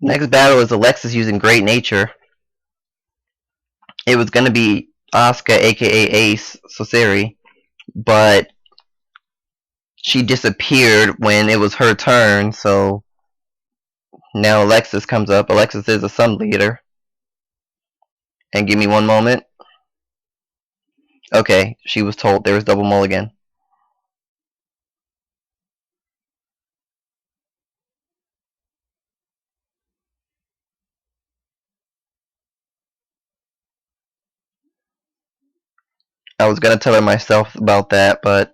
Next battle is Alexis using Great Nature. It was going to be Asuka, aka Ace Soseri, but she disappeared when it was her turn, so now Alexis comes up. Alexis is a Sun leader. And give me one moment. Okay, she was told there was double mulligan. I was gonna tell her myself about that, but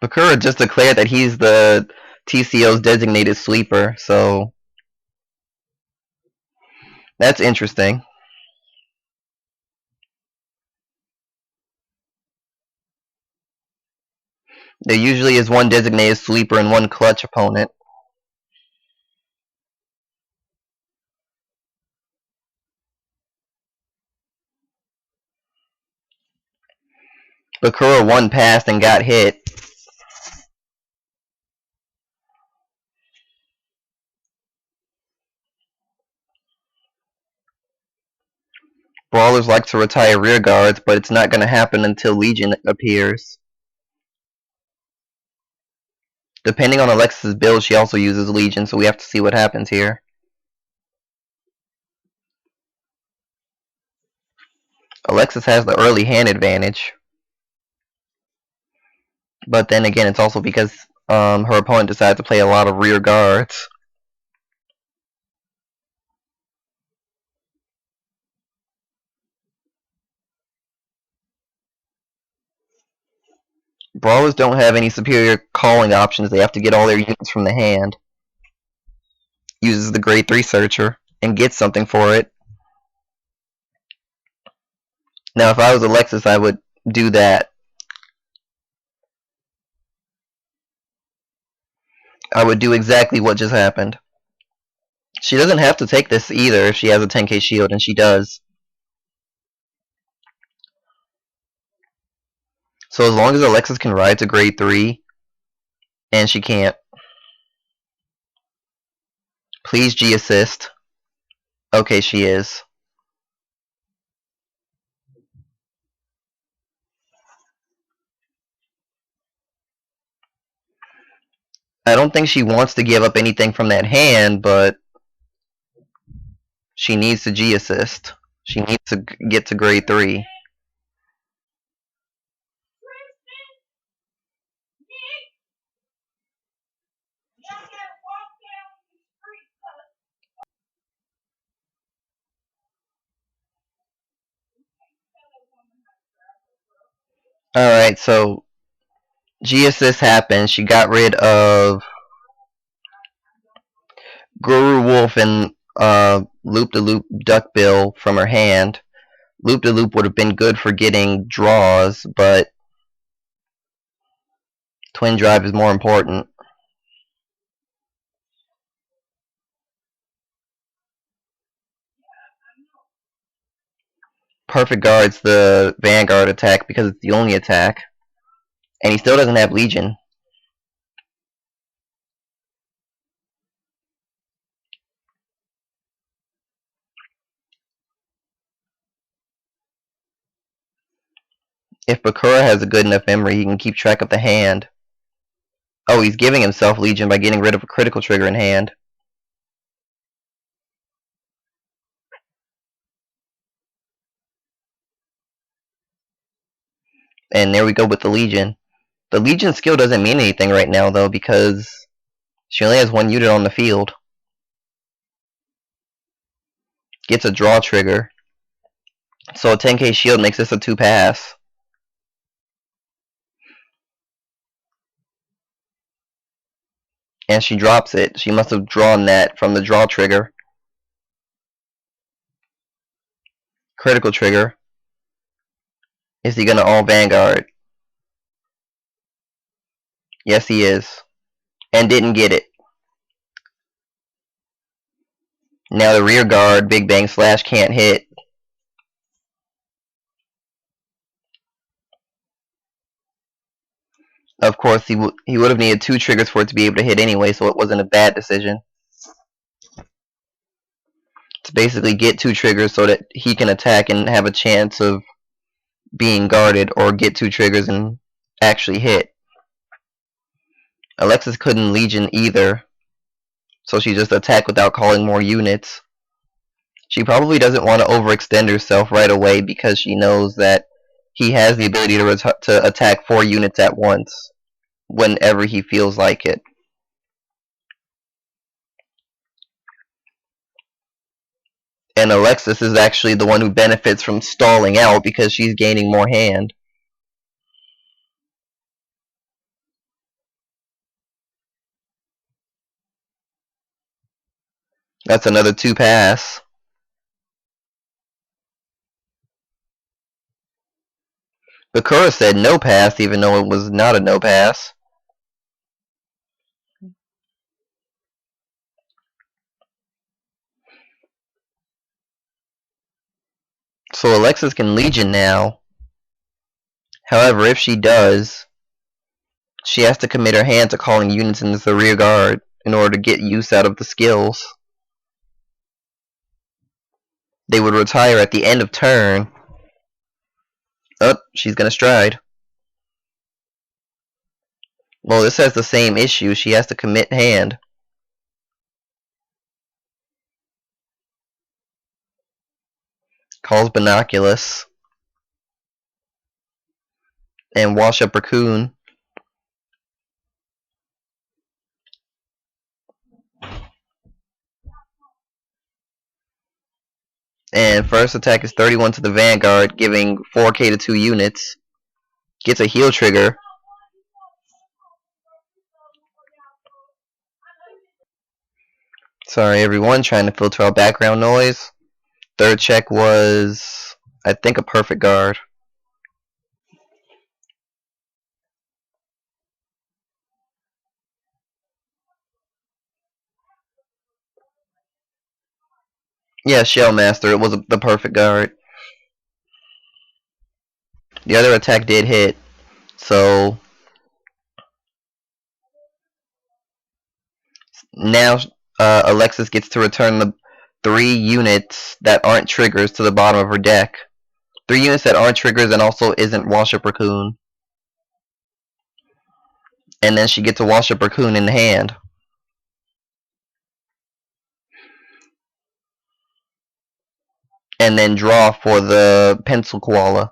Bakura just declared that he's the TCO's designated sweeper, so that's interesting. There usually is one designated sweeper and one clutch opponent. Bakura one passed and got hit. Brawlers like to retire rear guards, but it's not going to happen until Legion appears. Depending on Alexis' build, she also uses Legion, so we have to see what happens here. Alexis has the early hand advantage. But then again, it's also because her opponent decided to play a lot of rear guards. Brawlers don't have any superior calling options. They have to get all their units from the hand. Uses the grade 3 searcher and gets something for it. Now, if I was Alexis, I would do that. I would do exactly what just happened. She doesn't have to take this either if she has a 10k shield, and she does. So as long as Alexis can ride to grade 3, and she can't. Please G assist. Okay, she is. I don't think she wants to give up anything from that hand, but she needs to G assist. She needs to get to grade 3. Alright, so G assist happened. She got rid of Guru Wolf and Loop de Loop Duckbill from her hand. Loop de Loop would have been good for getting draws, but Twin Drive is more important. Perfect guards the Vanguard attack because it's the only attack. And he still doesn't have Legion. If Bakura has a good enough memory, he can keep track of the hand. Oh, he's giving himself Legion by getting rid of a critical trigger in hand. And there we go with the Legion. The Legion skill doesn't mean anything right now, though, because she only has one unit on the field. Gets a draw trigger. So a 10k shield makes this a 2-pass. And she drops it. She must have drawn that from the draw trigger. Critical trigger. Is he going to all Vanguard? Yes, he is. And didn't get it. Now the rear guard, Big Bang Slash, can't hit. Of course, he would have needed 2 triggers for it to be able to hit anyway, so it wasn't a bad decision. To basically get 2 triggers so that he can attack and have a chance of being guarded, or get 2 triggers and actually hit. Alexis couldn't Legion either, so she just attacked without calling more units. She probably doesn't want to overextend herself right away because she knows that he has the ability to attack 4 units at once whenever he feels like it. And Alexis is actually the one who benefits from stalling out because she's gaining more hand. That's another 2 pass. Bakura said no pass, even though it was not a no pass. So Alexis can Legion now. However, if she does, she has to commit her hand to calling units into the rear guard in order to get use out of the skills. They would retire at the end of turn. Oh, she's gonna stride. Well, this has the same issue. She has to commit hand. Calls Binoculus. And wash up Raccoon. And first attack is 31 to the Vanguard, giving 4k to 2 units. Gets a heal trigger. Sorry everyone, trying to filter out background noise. Third check was, I think, a perfect guard. Yeah, Shellmaster, it was the perfect guard. The other attack did hit, so now Alexis gets to return the 3 units that aren't triggers to the bottom of her deck. 3 units that aren't triggers and also isn't Wash Up Raccoon. And then she gets a Wash Up Raccoon in the hand. And then draw for the Pencil Koala.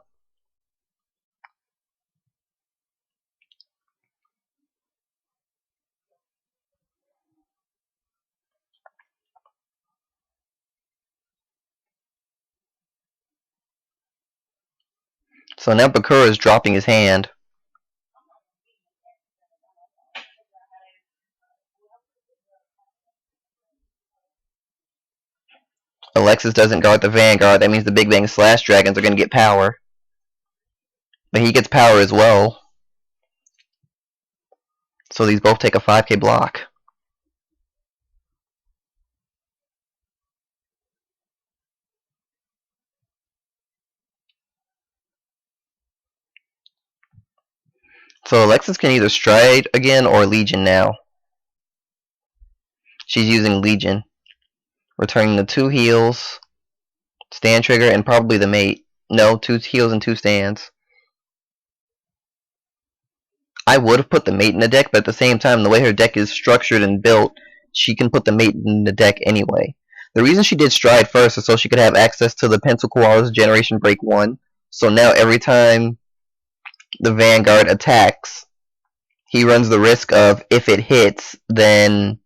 So now Bakura is dropping his hand. Alexis doesn't guard the Vanguard. That means the Big Bang Slash Dragons are going to get power. But he gets power as well. So these both take a 5k block. So Alexis can either stride again or Legion now. She's using Legion. Returning the 2 heals, stand trigger, and probably the mate. No, 2 heals and 2 stands. I would have put the mate in the deck, but at the same time, the way her deck is structured and built, she can put the mate in the deck anyway. The reason she did stride first is so she could have access to the Pencil Koala's Generation Break 1. So now every time the Vanguard attacks, he runs the risk of, if it hits, then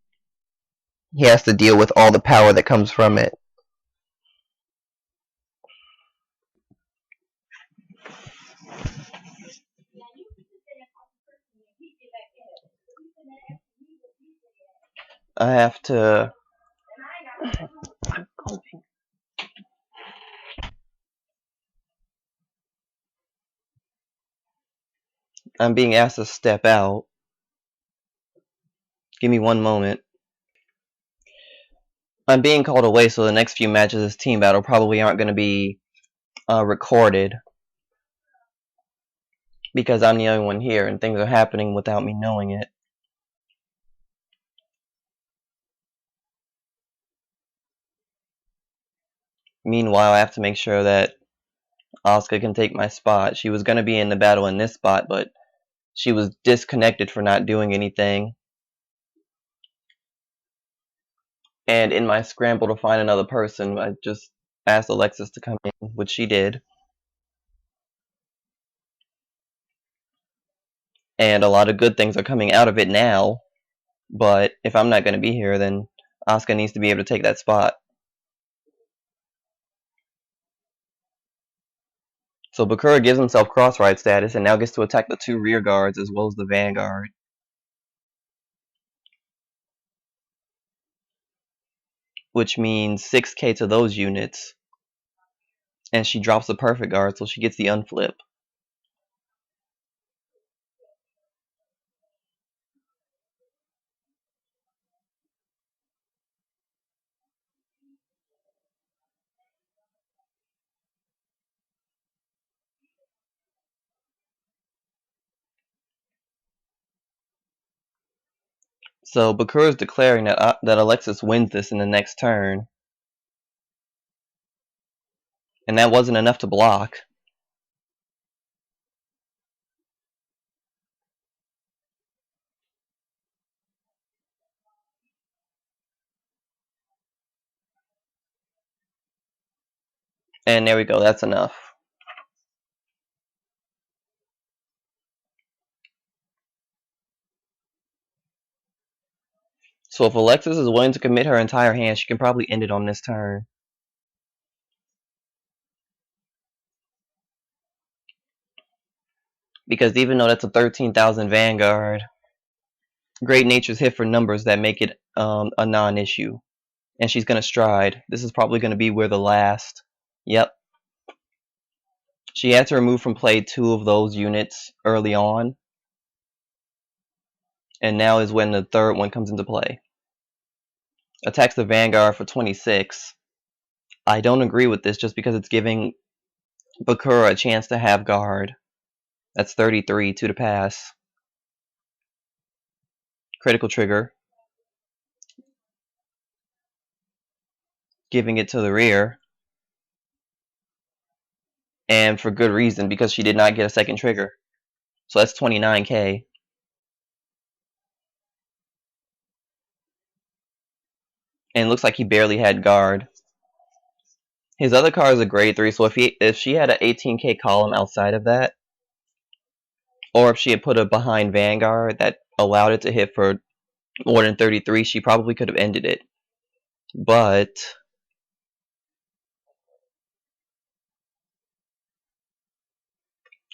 he has to deal with all the power that comes from it. I have to... I'm being asked to step out. Give me one moment. I'm being called away, so the next few matches of this team battle probably aren't going to be recorded. because I'm the only one here and things are happening without me knowing it. Meanwhile, I have to make sure that Asuka can take my spot. She was going to be in the battle in this spot, but she was disconnected for not doing anything. And in my scramble to find another person, I just asked Alexis to come in, which she did. And a lot of good things are coming out of it now. But if I'm not going to be here, then Asuka needs to be able to take that spot. So Bakura gives himself cross-ride status and now gets to attack the 2 rear guards as well as the vanguard. Which means 6k to those units. And she drops the perfect guard, so she gets the unflip. So Bakura is declaring that Alexis wins this in the next turn. And that wasn't enough to block. And there we go, that's enough. So if Alexis is willing to commit her entire hand, she can probably end it on this turn. Because even though that's a 13,000 Vanguard, Great Nature's hit for numbers that make it a non-issue. And she's going to stride. This is probably going to be where the last... Yep. She had to remove from play 2 of those units early on. And now is when the third one comes into play. Attacks the Vanguard for 26. I don't agree with this just because it's giving Bakura a chance to have guard. That's 33, 2 to pass. Critical trigger. Giving it to the rear. And for good reason, because she did not get a second trigger. So that's 29k. And it looks like he barely had guard. His other car is a grade 3, so if she had an 18k column outside of that, or if she had put a behind Vanguard that allowed it to hit for more than 33, she probably could have ended it. But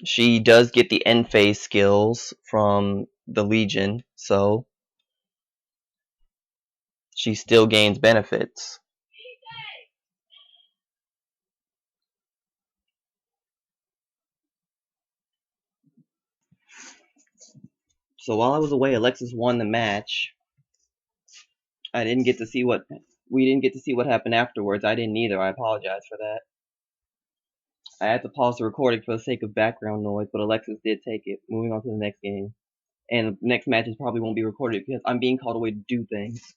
she does get the end phase skills from the Legion, so she still gains benefits. So while I was away, Alexis won the match. We didn't get to see what happened afterwards. I didn't either. I apologize for that. I had to pause the recording for the sake of background noise, but Alexis did take it. Moving on to the next game. And the next matches probably won't be recorded because I'm being called away to do things.